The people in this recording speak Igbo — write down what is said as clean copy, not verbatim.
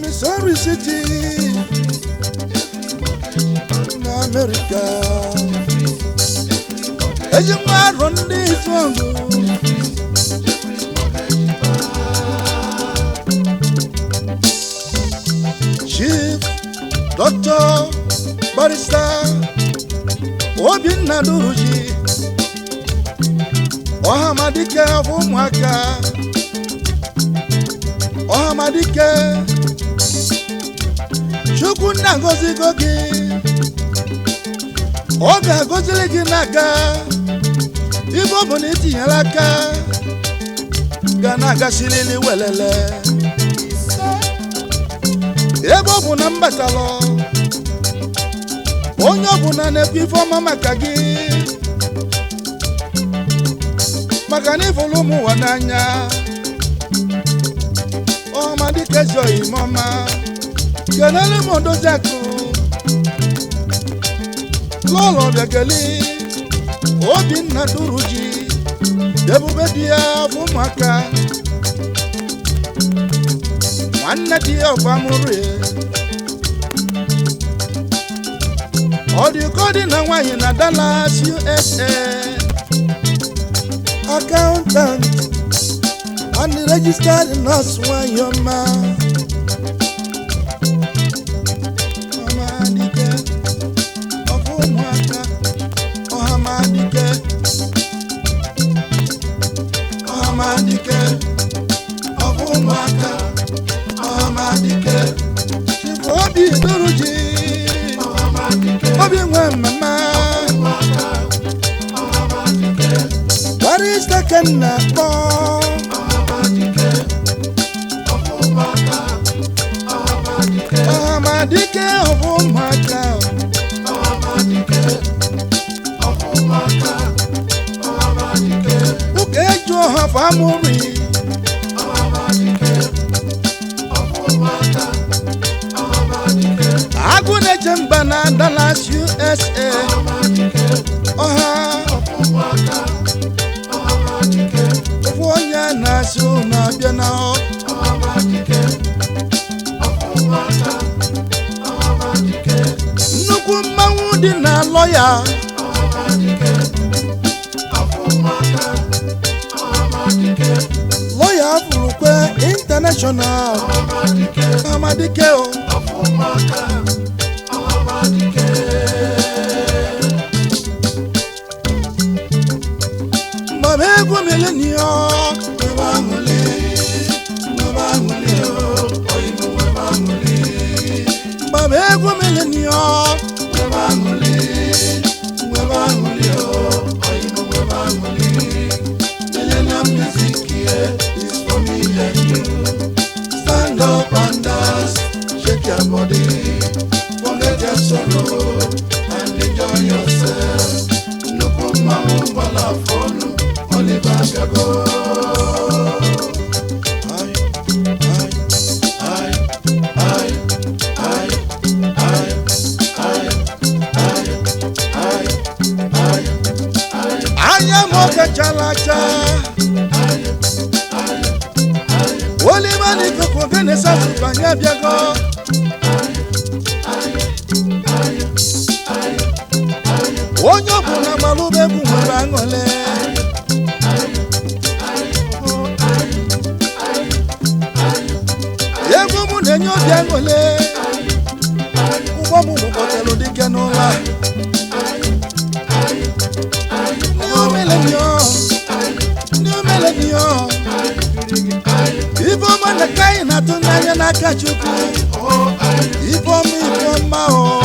Missouri City, in America. As you might run this one, Chief Doctor Barrister Obin Naduji, Ohamadike of Umwaka, Ohamadike. Chukunda gozi gogi Oga gozi legi naga Ibo boniti yalaka Ganaga shilili welele Ebo buna mbatalo Onyo buna nepifo mama kagi Makani volumu wananya Oh madike joy mama Kanale mondo jaku Lolo begeli Obin Naduruji Debubedia Fumaka Wanna dia famure Audio code na wanye na Dallas USA Accountant And the registered nurse when your man Obi Duruji, Obi Mama, what is the canna? Amadike of Umaka, okay, you have a movie. Agune Jambana Dallas USA Oha Ofonya Nasu na Biana Nuku Mawudi na lawyer Lawyer Furukwe International Amadike o Mabego milenio Webangule Oyibo webangule Mabego milenio Webangule Oyibo webangule Millennium music here is for me and you. Stand up and dance, shake your body, forget your sorrow and enjoy yourself. No put my home bala phone, only back a go. I am okay, chalacha. Woli mani koko gene sa fanya biago. Onyo kuna malube kumurangole. Yego munenyo biangole. Ubo mu mukotelo dikenola. New millennium. Ibo mana kai na tunanya na kachuku. Ibo mi mama o.